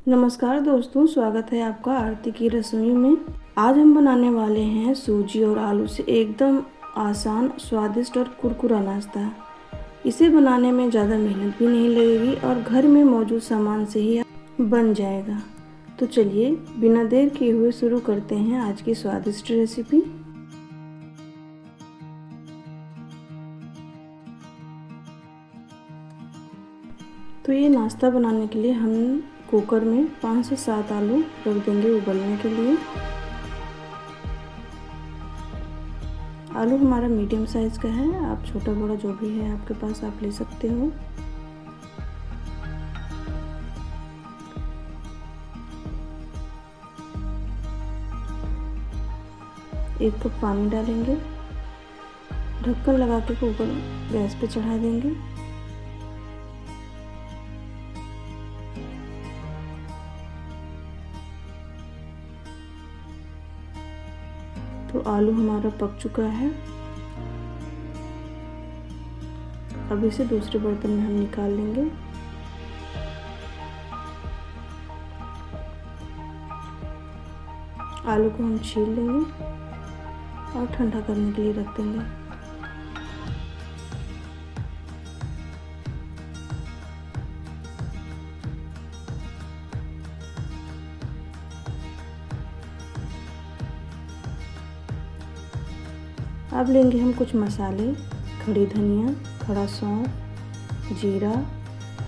नमस्कार दोस्तों, स्वागत है आपका आरती की रसोई में। आज हम बनाने वाले हैं सूजी और आलू से एकदम आसान, स्वादिष्ट और कुरकुरा नाश्ता। इसे बनाने में ज़्यादा मेहनत भी नहीं लगेगी और घर में मौजूद सामान से ही बन जाएगा। तो चलिए बिना देर किए हुए शुरू करते हैं आज की स्वादिष्ट रेसिपी। तो ये नाश्ता बनाने के लिए हम कुकर में 5 से 7 आलू रख देंगे उबलने के लिए। आलू हमारा मीडियम साइज़ का है, आप छोटा बड़ा जो भी है आपके पास आप ले सकते हो। एक कप पानी डालेंगे, ढक्कन लगा के कुकर गैस पे चढ़ा देंगे। तो आलू हमारा पक चुका है। अब इसे दूसरे बर्तन में हम निकाल लेंगे। आलू को हम छील लेंगे और ठंडा करने के लिए रख देंगे। अब लेंगे हम कुछ मसाले, खड़ी धनिया, खड़ा सौंफ, जीरा,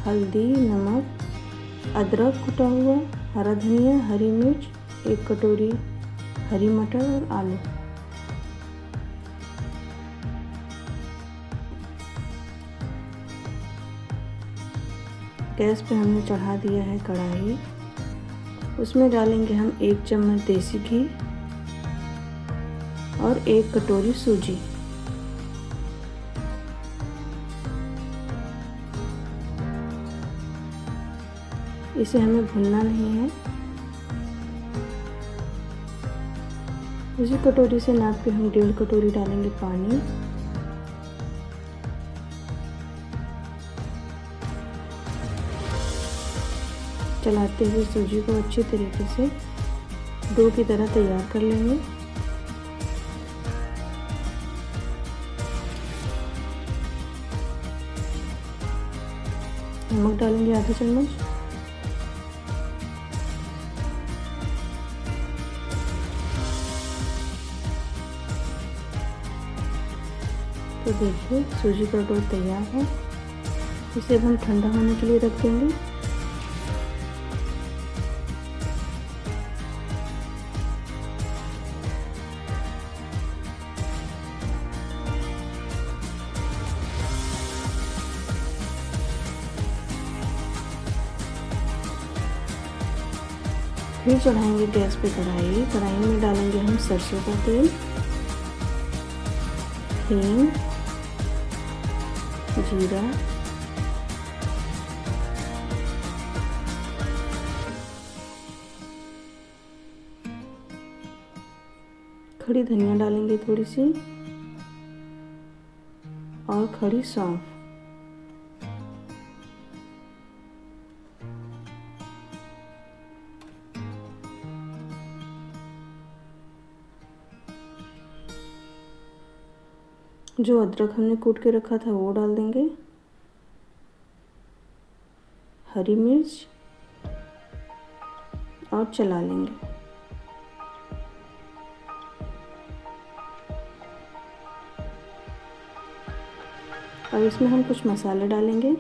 हल्दी, नमक, अदरक कुटा हुआ, हरा धनिया, हरी मिर्च, 1 कटोरी हरी मटर और आलू। गैस पे हमने चढ़ा दिया है कढ़ाई। उसमें डालेंगे हम 1 चम्मच देसी घी और 1 कटोरी सूजी। इसे हमें भूनना नहीं है। उसी कटोरी से नाप के हम 1.5 कटोरी डालेंगे पानी। चलाते हुए सूजी को अच्छी तरीके से डो की तरह तैयार कर लेंगे। नमक डालेंगे आधा चम्मच। तो देखिए सूजी का डो तैयार है। इसे अब हम ठंडा होने के लिए रख देंगे। फिर चढ़ाएंगे गैस पे कढ़ाई। कढ़ाई में डालेंगे हम सरसों का तेल, हींग, जीरा, खड़ी धनिया डालेंगे थोड़ी सी और खड़ी सौंफ। जो अदरक हमने कूट के रखा था वो डाल देंगे। हरी मिर्च और चला लेंगे। अब इसमें हम कुछ मसाले डालेंगे।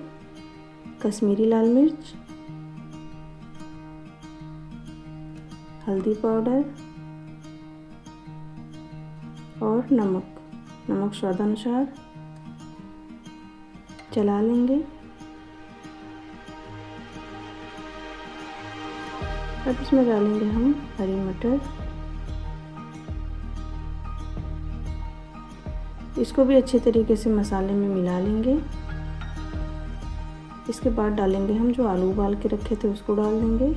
कश्मीरी लाल मिर्च, हल्दी पाउडर और नमक स्वादानुसार। चला लेंगे। अब इसमें डालेंगे हम हरी मटर। इसको भी अच्छे तरीके से मसाले में मिला लेंगे। इसके बाद डालेंगे हम जो आलू उबाल के रखे थे उसको डाल देंगे।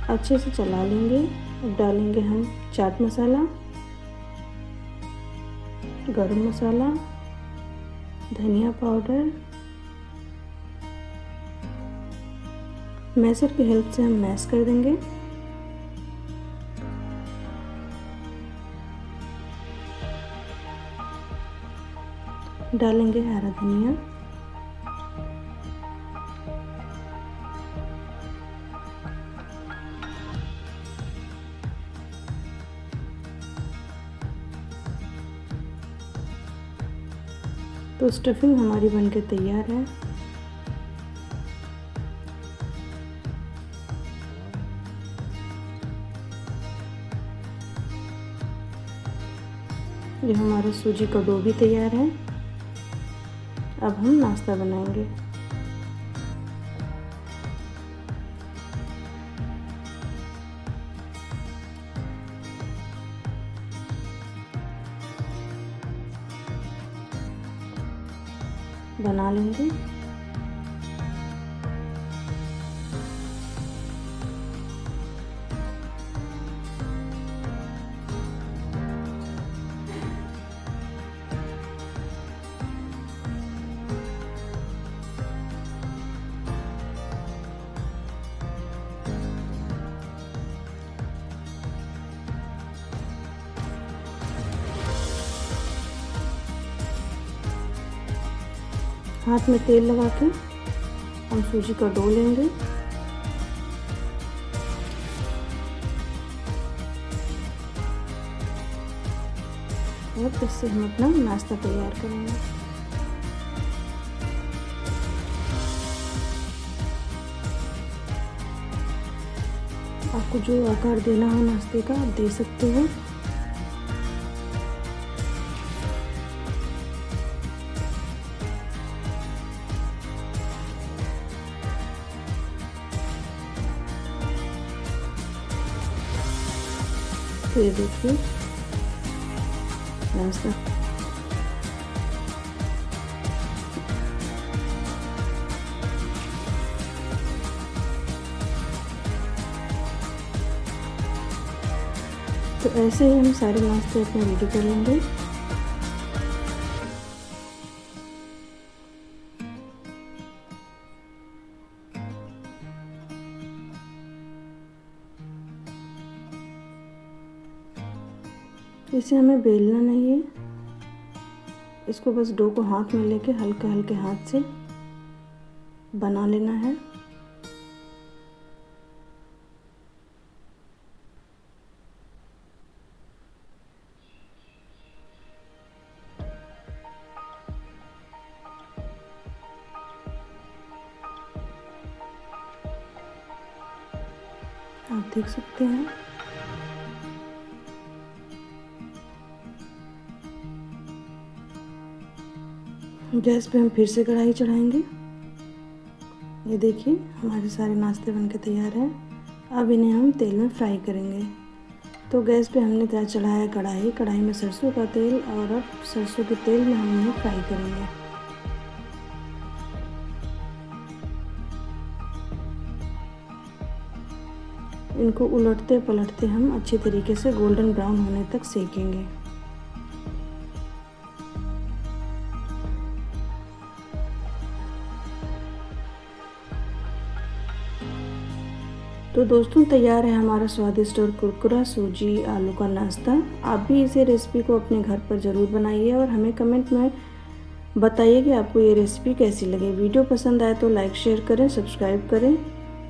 अच्छे से चला लेंगे। अब डालेंगे हम चाट मसाला, गरम मसाला, धनिया पाउडर मैशर की हेल्प से हम मैश कर देंगे। डालेंगे हरा धनिया, तो स्टफिंग हमारी बनके तैयार है। ये हमारा सूजी का डो भी तैयार है। अब हम नाश्ता बनाएंगे। बना लेंगे। हाथ में तेल लगा के हम सूजी का डो लेंगे और इससे हम अपना नाश्ता तैयार करेंगे। आपको जो आकार देना हो नाश्ते का आप दे सकते हो। तो ये देखिए नाश्ता तो ऐसे ही हम सारे नाश्ते अपने रेडी कर लेंगे। इसे हमें बेलना नहीं है, इसको बस डो को हाथ में लेके हल्के हल्के हाथ से बना लेना है। आप देख सकते हैं गैस पे हम फिर से कढ़ाई चढ़ाएंगे। ये देखिए हमारे सारे नाश्ते बनके तैयार हैं। अब इन्हें हम तेल में फ्राई करेंगे। तो गैस पे हमने चढ़ाया कढ़ाई में सरसों का तेल और अब सरसों के तेल में हम इन्हें फ्राई करेंगे। इनको उलटते पलटते हम अच्छी तरीके से गोल्डन ब्राउन होने तक सेकेंगे। तो दोस्तों तैयार है हमारा स्वादिष्ट और कुरकुरा सूजी आलू का नाश्ता। आप भी इसे रेसिपी को अपने घर पर ज़रूर बनाइए और हमें कमेंट में बताइए कि आपको ये रेसिपी कैसी लगी। वीडियो पसंद आए तो लाइक शेयर करें, सब्सक्राइब करें।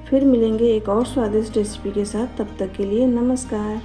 फिर मिलेंगे एक और स्वादिष्ट रेसिपी के साथ। तब तक के लिए नमस्कार।